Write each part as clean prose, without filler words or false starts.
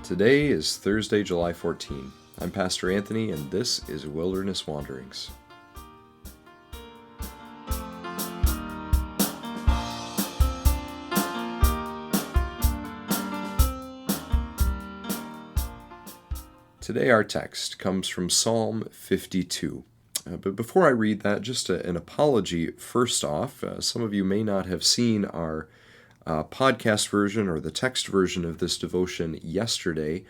Today is Thursday, July 14. I'm Pastor Anthony, and this is Wilderness Wanderings. Today our text comes from Psalm 52. But before I read that, just an apology first off. Some of you may not have seen our podcast version or the text version of this devotion yesterday.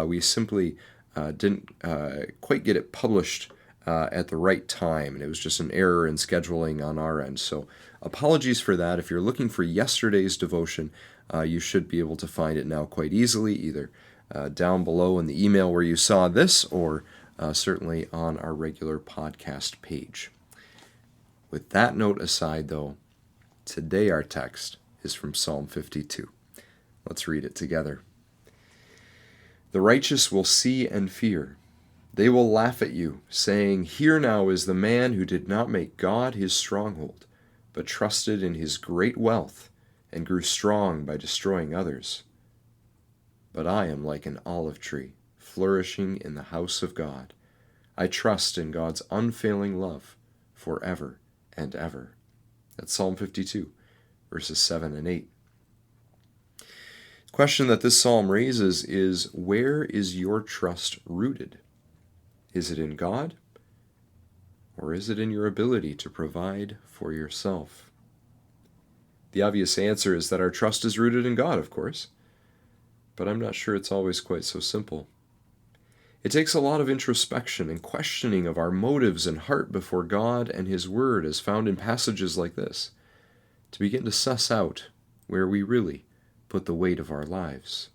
We simply didn't quite get it published at the right time, and it was just an error in scheduling on our end. So apologies for that. If you're looking for yesterday's devotion, you should be able to find it now quite easily, either down below in the email where you saw this, or certainly on our regular podcast page. With that note aside, though, today our text is from Psalm 52. Let's read it together. The righteous will see and fear. They will laugh at you, saying, "Here now is the man who did not make God his stronghold, but trusted in his great wealth and grew strong by destroying others. But I am like an olive tree, flourishing in the house of God. I trust in God's unfailing love forever and ever." That's Psalm 52, verses 7 and 8. The question that this psalm raises is, where is your trust rooted? Is it in God, or is it in your ability to provide for yourself? The obvious answer is that our trust is rooted in God, of course, but I'm not sure it's always quite so simple. It takes a lot of introspection and questioning of our motives and heart before God and His Word, as found in passages like this, to begin to suss out where we really put the weight of our lives.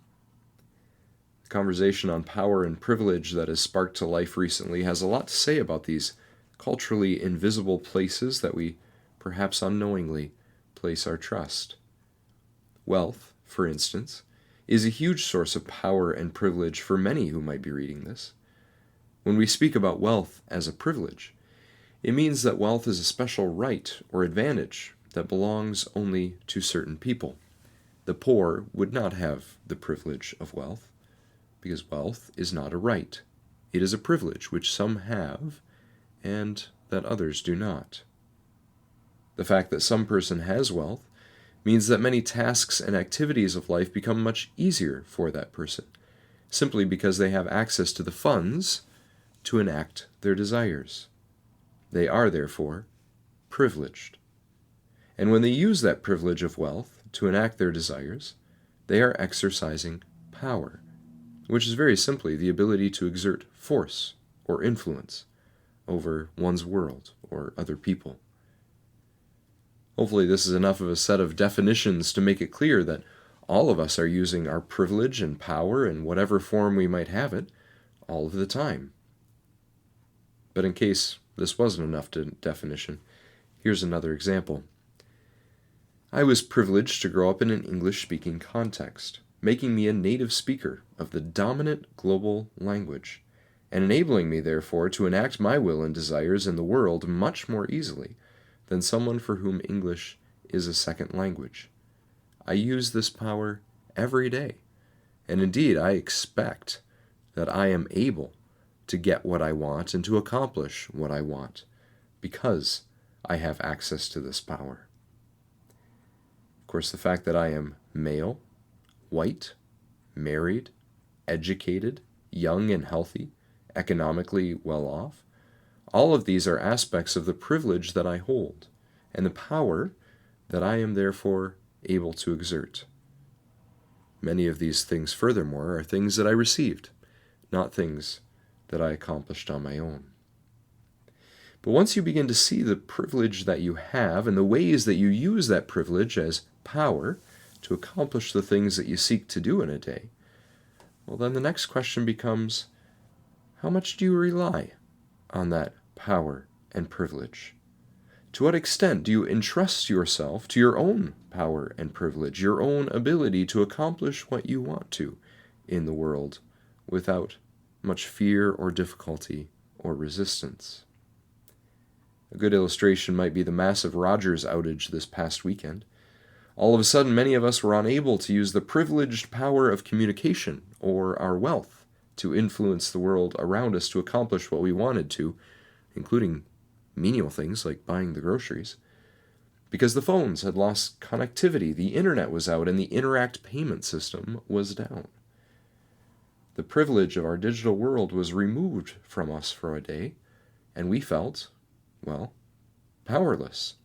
The conversation on power and privilege that has sparked to life recently has a lot to say about these culturally invisible places that we perhaps unknowingly place our trust. Wealth, for instance, is a huge source of power and privilege for many who might be reading this. When we speak about wealth as a privilege, it means that wealth is a special right or advantage that belongs only to certain people. The poor would not have the privilege of wealth, because wealth is not a right. It is a privilege which some have, and that others do not. The fact that some person has wealth means that many tasks and activities of life become much easier for that person, simply because they have access to the funds to enact their desires. They are, therefore, privileged. And when they use that privilege of wealth to enact their desires, they are exercising power, which is very simply the ability to exert force or influence over one's world or other people. Hopefully this is enough of a set of definitions to make it clear that all of us are using our privilege and power in whatever form we might have it all of the time. But in case this wasn't enough definition, here's another example. I was privileged to grow up in an English-speaking context, making me a native speaker of the dominant global language, and enabling me, therefore, to enact my will and desires in the world much more easily than someone for whom English is a second language. I use this power every day, and indeed I expect that I am able to get what I want and to accomplish what I want, because I have access to this power. Of course, the fact that I am male, white, married, educated, young and healthy, economically well off, all of these are aspects of the privilege that I hold, and the power that I am therefore able to exert. Many of these things, furthermore, are things that I received, not things that I accomplished on my own. But once you begin to see the privilege that you have and the ways that you use that privilege as power to accomplish the things that you seek to do in a day, well, then the next question becomes, how much do you rely on that power and privilege? To what extent do you entrust yourself to your own power and privilege, your own ability to accomplish what you want to in the world without much fear or difficulty or resistance? A good illustration might be the massive Rogers outage this past weekend. All of a sudden, many of us were unable to use the privileged power of communication or our wealth to influence the world around us to accomplish what we wanted to, including menial things like buying the groceries, because the phones had lost connectivity, the internet was out, and the Interact payment system was down. The privilege of our digital world was removed from us for a day, and we felt, well, powerless.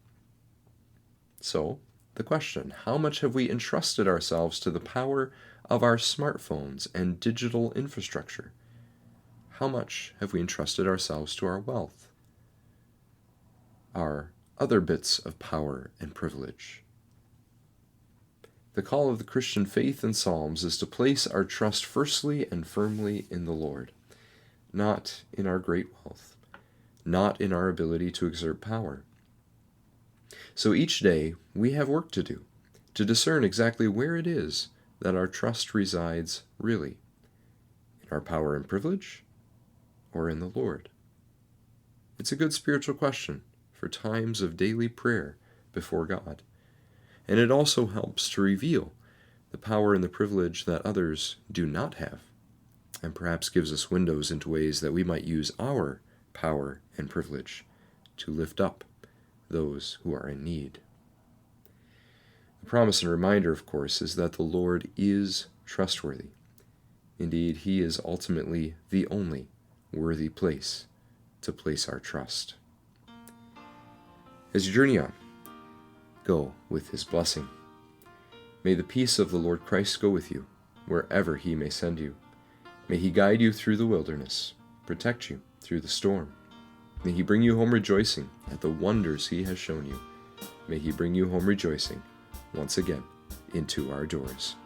So, the question, how much have we entrusted ourselves to the power of our smartphones and digital infrastructure? How much have we entrusted ourselves to our wealth, our other bits of power and privilege? The call of the Christian faith in Psalms is to place our trust firstly and firmly in the Lord, not in our great wealth, not in our ability to exert power. So each day we have work to do, to discern exactly where it is that our trust resides really, in our power and privilege, or in the Lord. It's a good spiritual question for times of daily prayer before God. And it also helps to reveal the power and the privilege that others do not have, and perhaps gives us windows into ways that we might use our power and privilege to lift up those who are in need. The promise and reminder, of course, is that the Lord is trustworthy. Indeed, He is ultimately the only worthy place to place our trust. As you journey on, go with His blessing. May the peace of the Lord Christ go with you, wherever He may send you. May He guide you through the wilderness, protect you through the storm. May He bring you home rejoicing at the wonders He has shown you. May He bring you home rejoicing once again into our doors.